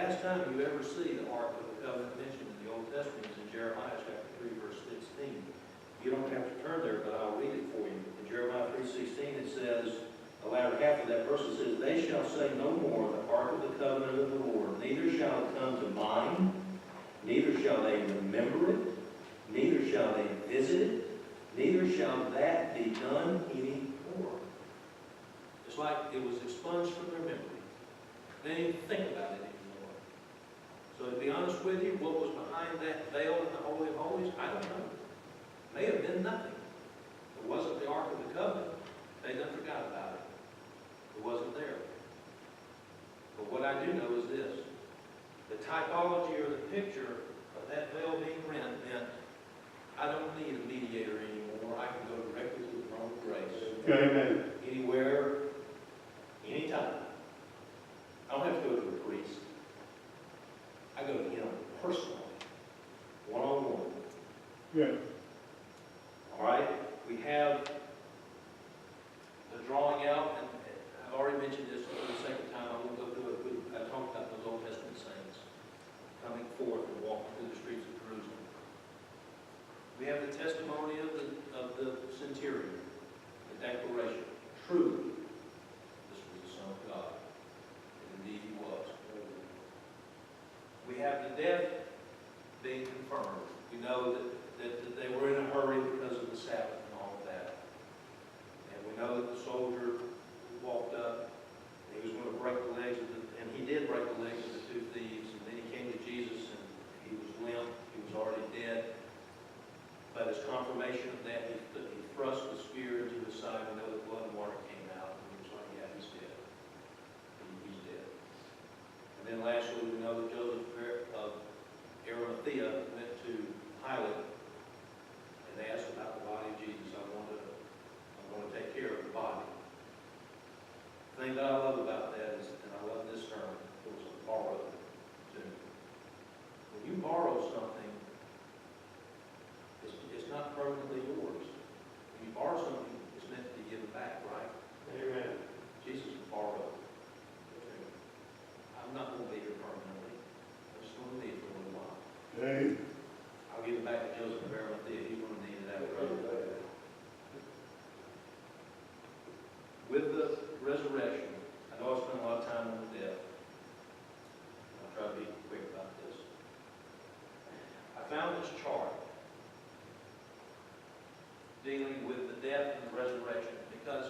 last time you ever see the Ark of the Covenant mentioned in the Old Testament is in Jeremiah chapter 3, verse 16. You don't have to turn there, but I'll read it for you. In Jeremiah 3:16 it says, the latter half of that verse, it says, they shall say no more, the Ark of the Covenant of the Lord, neither shall it come to mind, neither shall they remember it, neither shall they visit it, neither shall that be done any more. It's like it was expunged from their memory. They didn't even think about it anymore. So to be honest with you, what was behind that veil in the Holy of Holies, I don't know. May have been nothing. It wasn't the Ark of the Covenant. They done forgot about it. It wasn't there. But what I do know is this. The typology or the picture of that veil being rent meant I don't need a mediator anymore. I can go directly to the throne of grace. Amen. Anywhere, anytime. I don't have to go to a priest. I go to him personally, one-on-one. Yeah. All right? We have the drawing out, and I've already mentioned this for the second time. I won't go through it. I talked about those Old Testament saints coming forth and walking through the streets of Jerusalem. We have the testimony of the centurion, the declaration. Truly, this was the Son of God. And indeed he was. We have the death being confirmed. We know that they were in a hurry because of the Sabbath and all of that. And we know that the soldier walked up, and he was going to break the legs of and he did break the legs of the two thieves, and then he came to Jesus, and he was limp, he was already dead. But as confirmation of that, he thrust the spear into his side. We know that blood and water came out, and he was like, yeah, he's dead. He's dead. And then lastly, we know that Joseph of Arimathea went to Pilate and asked about the body of Jesus. I want to take care of the body. The thing that I love about that is, and I love this term, it was a borrowed tomb. When you borrow something, it's not permanently yours. When you borrow something, it's meant to be given back, right? Amen. Jesus borrowed. I'm not going to be here permanently. I'm just going to leave for a little while. Amen. I'll give it back to Joseph of Arimathea. He's going to need it after I. With the resurrection, I know I spent a lot of time on the death. I'll try to be quick about this. I found this chart dealing with the death and the resurrection because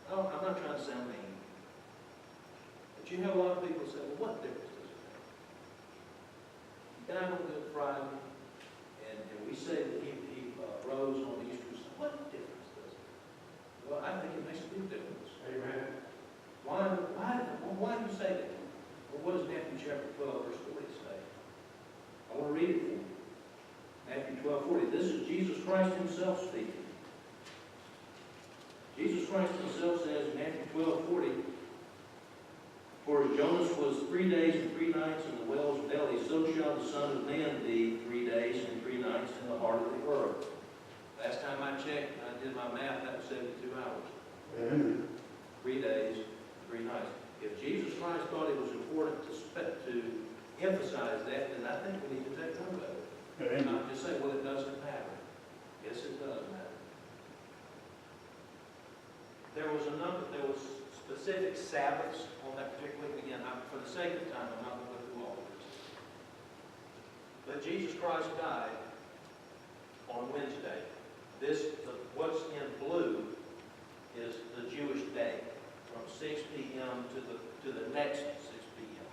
I'm not trying to sound mean, but you have a lot of people say, well, what difference does it make? He died on Good Friday, and we say that he rose on Easter. So what difference does it make? Well, I think it makes a big difference. Amen. Why do you say that? Well, what does Matthew chapter 12, verse 40 say? I want to read it for you. Matthew 12:40. This is Jesus Christ himself speaking. Jesus Christ himself says in Matthew 12:40, for as Jonas was 3 days and 3 nights in the whale's belly, so shall the Son of Man be 3 days and 3 nights in the heart of the earth. Last time I checked, and I did my math, that was 72 hours. Amen. 3 days, 3 nights. If Jesus Christ thought it was important to emphasize that, then I think we need to take note of it. Amen. Not just say, well, it doesn't matter. Yes, it does matter. There was specific Sabbaths on that particular, again, for the sake of time, I'm not going to go through all of this. But Jesus Christ died on Wednesday. What's in blue is the Jewish day, from 6 p.m. to the next 6 p.m.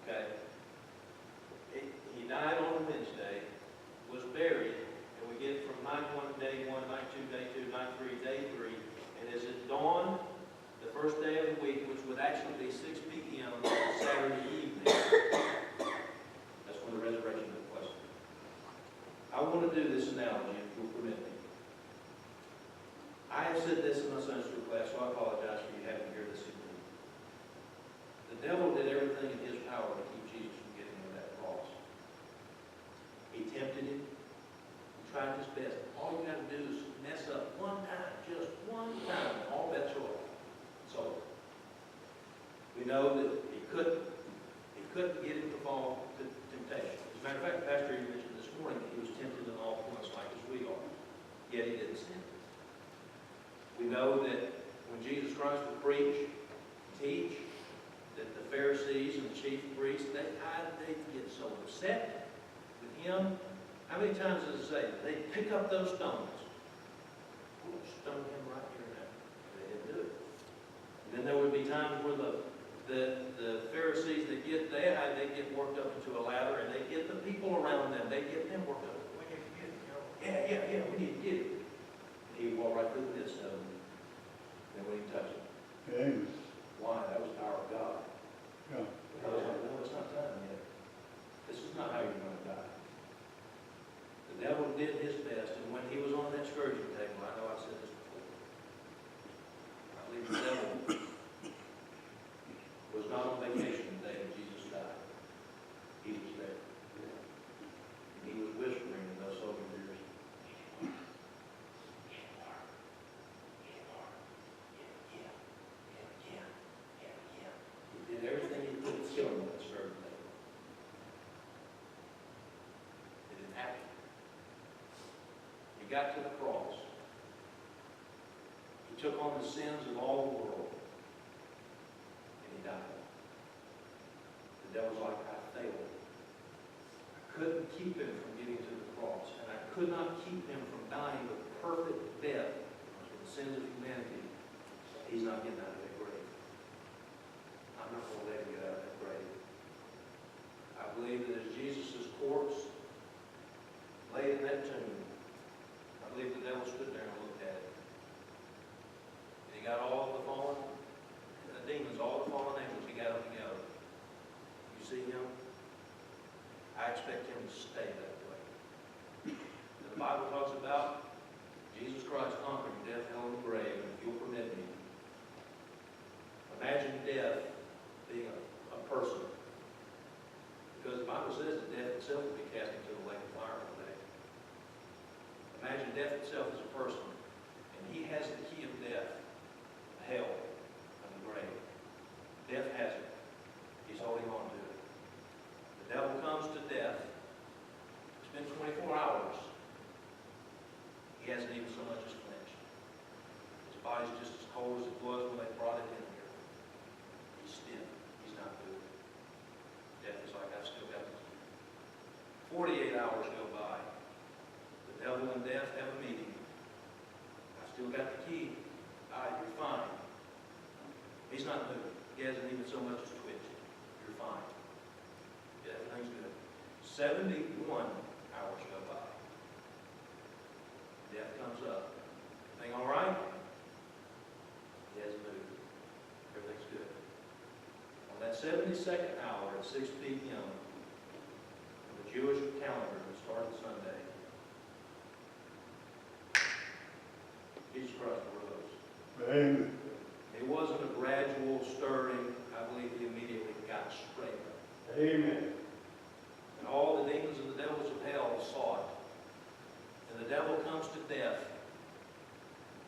Okay? He died on Wednesday, was buried, and we get from night 1, day 1, night 2, day 2, night 3, day 3, and is at dawn, the first day of the week, which would actually be 6 p.m. Saturday evening. That's when the resurrection took place. I want to do this analogy, if you'll permit me. I have said this in my Sunday school class, so I apologize for you having to hear this again. The devil did everything in his power to keep Jesus from getting to that cross. He tempted him. He tried his best. All you got to do is mess up one time, just one time, and all bets are off. So we know that he couldn't couldn't get him to fall to temptation. As a matter of fact, the pastor even mentioned this morning that he was tempted in all points like as we are, yet he didn't sin. We know that when Jesus Christ would preach, teach, that the Pharisees and the chief priests, they'd get so upset with him. How many times does it say? They'd pick up those stones. We'll stone him right here now. They didn't do it. And then there would be times where the Pharisees, they'd get worked up into a ladder, and they'd get the people around them, they'd get them worked up. We need to get him, yeah, we need to get him. And he'd walk right through the midst of them. They wouldn't even touch him. Amen. Why? That was the power of God. Yeah. I was like, no, it's not time yet. This is not how you're going to die. The devil did his best, and when he was on that scourging table, I know I've said this before, I believe the devil was not on vacation the day that Jesus died. He was there. And he was whispering in those soldiers' ears, he did everything he could to kill him on that scourging table. It didn't happen. He got to the cross. He took on the sins of all the world. And he died. The devil's like, I failed. I couldn't keep him from getting to the cross. And I could not keep him from dying the perfect death for the sins of humanity. He's not getting out of that grave. I'm not going to let him get out of that grave. I believe that as Jesus' corpse laid in that tomb, I believe the devil stood there and looked at it. And he got all the fallen demons, all the fallen angels, he got them together. You see him? I expect him to stay that way. And the Bible talks about Jesus Christ conquering death, hell, and the grave. And if you'll permit me, imagine death being a person. Because the Bible says that death itself will be cast into the lake of fire one day. Imagine death itself as a person, and he has the key of death, hell, and the grave. Death has it. He's holding on to it. The devil comes to death. It's been 24 hours. He hasn't even so much as flinched. His body's just as cold as it was when they brought it in here. He's stiff. He's not moving. Death is like, I've still got the key. 48 hours go by. The devil and death have a meeting. I've still got the key. All right, you're fine. He's not moving. He hasn't even so much as twitched. You're fine. Yeah, everything's good. 71 hours go by. Death comes up. Everything all right? He hasn't moved. Everything's good. On that 72nd hour at 6 p.m., on the Jewish calendar that started Sunday, Jesus Christ arose. Amen. It wasn't a gradual stirring. I believe he immediately got straight up. Amen. And all the demons and the devils of hell saw it. And the devil comes to death.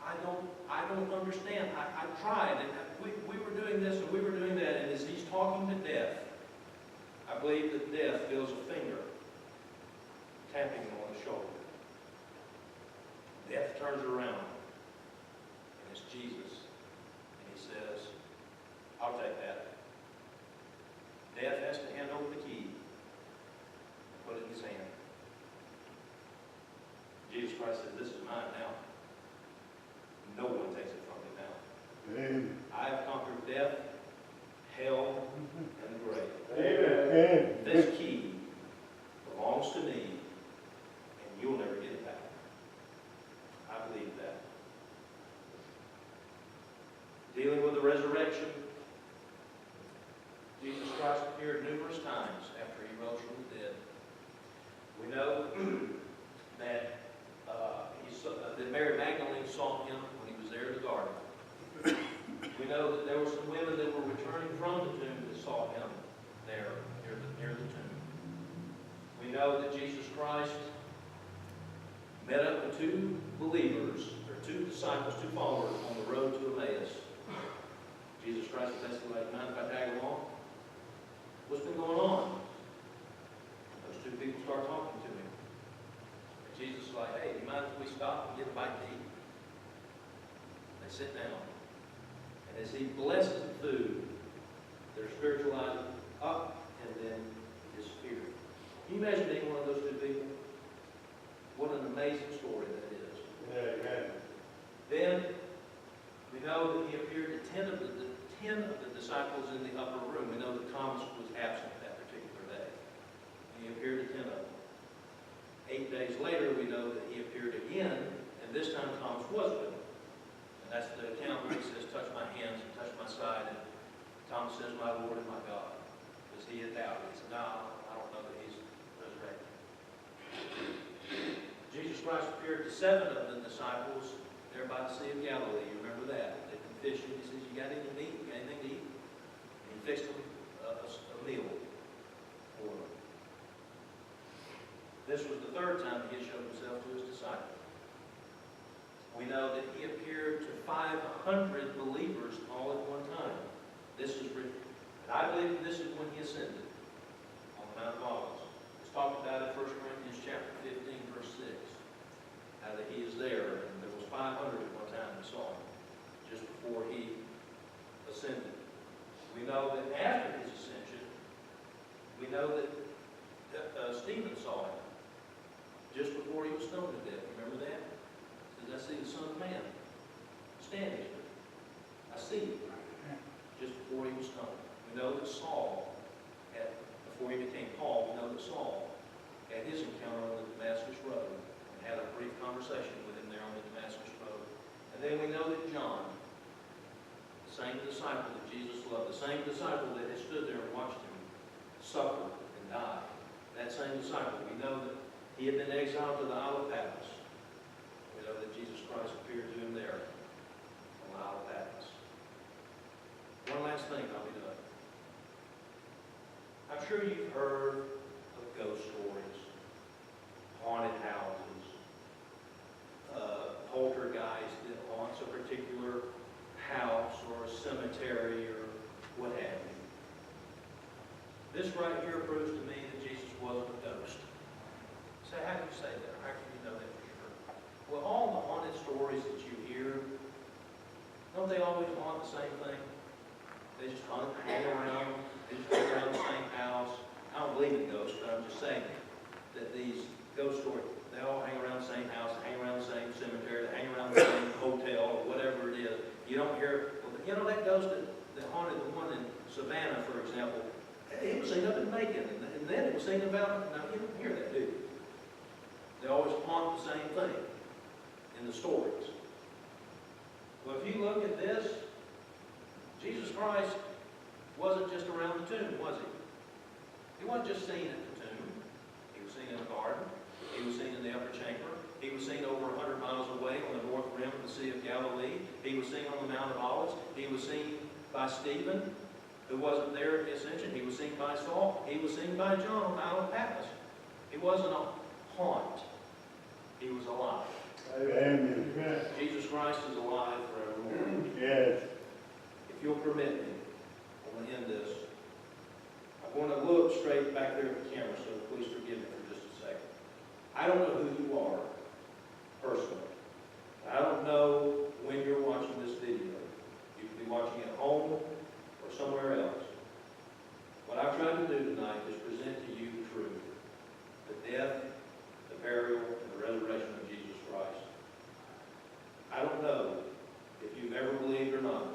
I don't understand. I tried. And we were doing this and we were doing that. And as he's talking to death, I believe that death feels a finger tapping him on the shoulder. Death turns around. And it's Jesus. And he says, I'll take that. Death has to hand over the key and put it in his hand. Jesus Christ said, this is mine now. No one takes it from me now. Amen. I have conquered death, hell, and the grave. Amen. This key belongs to me, and you'll never get it back. I believe that. Dealing with the resurrection, Jesus Christ appeared numerous times after he rose from the dead. We know that that Mary Magdalene saw him when he was there in the garden. We know that there were some women that were returning from the tomb that saw him there near the tomb. We know that Jesus Christ met up with two believers, or two disciples, two followers on the road to Emmaus. Jesus Christ said, "Mind if I tag along? What's been going on they sit down. And as he blesses the food, their spiritual eyes up and then disappear. Can you imagine being one of those two people? What an amazing story that is. Amen. Then we know that he appeared to 10 of the disciples in the upper room. We know that Thomas was absent that particular day. He appeared to 10 of them. 8 days later, we know that he appeared again, and this time Thomas was with him. And that's the account where he says, touch my hands and touch my side. And Thomas says, my Lord and my God. Because he had doubted. He said, no, I don't know that he's resurrected. Jesus Christ appeared to 7 of the disciples there by the Sea of Galilee. You remember that? They've been fishing. He says, you got anything to eat? You got anything to eat? And he fixed them a meal for them. This was the 3rd time he had showed himself to his disciples. We know that he appeared to 500 believers all at one time. This is written. And I believe this is when he ascended on the Mount of Olives. It's talked about in 1 Corinthians chapter 15, verse 6. How that he is there, and there was 500 at one time that saw him, just before he ascended. We know that after his ascension, we know that Stephen saw him, just before he was stoned to death. Remember that? He says, I see the Son of Man standing here. I see him. Just before he was stoned. We know that Saul, before he became Paul, we know that Saul had his encounter on the Damascus Road and had a brief conversation with him there on the Damascus Road. And then we know that John, the same disciple that Jesus loved, the same disciple that had stood there and watched him suffer and die, that same disciple, we know that he had been exiled to the Isle of Patmos. We know that Jesus Christ appeared to him there on the Isle of Patmos. One last thing, I'll be done. I'm sure you've heard of ghost stories, haunted houses, poltergeist that haunts a particular house or a cemetery or what have you. This right here proves to me that Jesus wasn't a ghost. So how do you say that? How can you know that for sure? Well, all the haunted stories that you hear, don't they always haunt the same thing? They just hang around. They just hang around the same house. I don't believe in ghosts, but I'm just saying that these ghost stories, they all hang around the same house, they hang around the same cemetery, they hang around the same hotel or whatever it is. You don't hear, well, you know that ghost that haunted the one in Savannah, for example, it was seen up in Macon, and then it was seen about, now you don't hear that, do you? They always haunt the same thing in the stories. Well, if you look at this, Jesus Christ wasn't just around the tomb, was he? He wasn't just seen at the tomb. He was seen in the garden. He was seen in the upper chamber. He was seen over 100 miles away on the north rim of the Sea of Galilee. He was seen on the Mount of Olives. He was seen by Stephen, who wasn't there at the ascension. He was seen by Saul. He was seen by John on the Isle of Patmos. He wasn't a haunt. He was alive. Amen. Jesus Christ is alive forevermore. Yes. If you'll permit me, I'm going to end this. I'm going to look straight back there at the camera, so please forgive me for just a second. I don't know who you are, personally. I don't know when you're watching this video. You could be watching at home or somewhere else. What I've tried to do tonight is present to you the truth. The death, the burial, and the resurrection of Jesus Christ. I don't know if you've ever believed or not.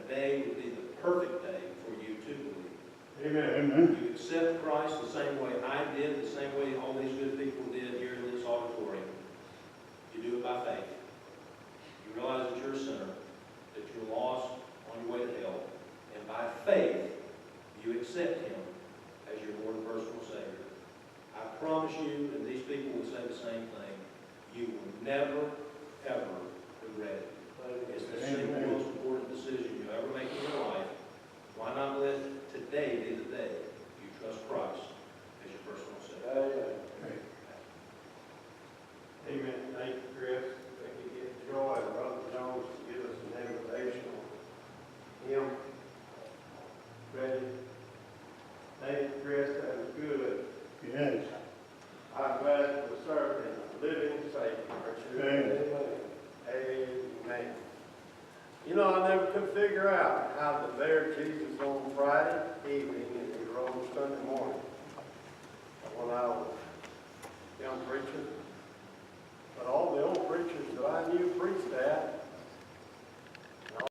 Today would be the perfect day for you to believe. Amen. You accept Christ the same way I did, the same way all these good people did here in this auditorium. You do it by faith. You realize that you're a sinner, that you're lost on your way to hell, and by faith, you accept Him as your Lord and personal Savior. I promise you, and these people will say the same thing, you will never, ever regret it. It's the single most important decision you'll ever make in your life. Why not let today be the day you trust Christ as your personal Savior? Amen. Thank you, Chris. Thank you, get Joy and Brother Jones to give us an invitation on him. Ready? Thank you, Chris. That was good. Yes. I'm glad to serve in a living Savior. Amen. Amen. You know, I never could figure out how to bear Jesus on Friday evening and he rose Sunday morning.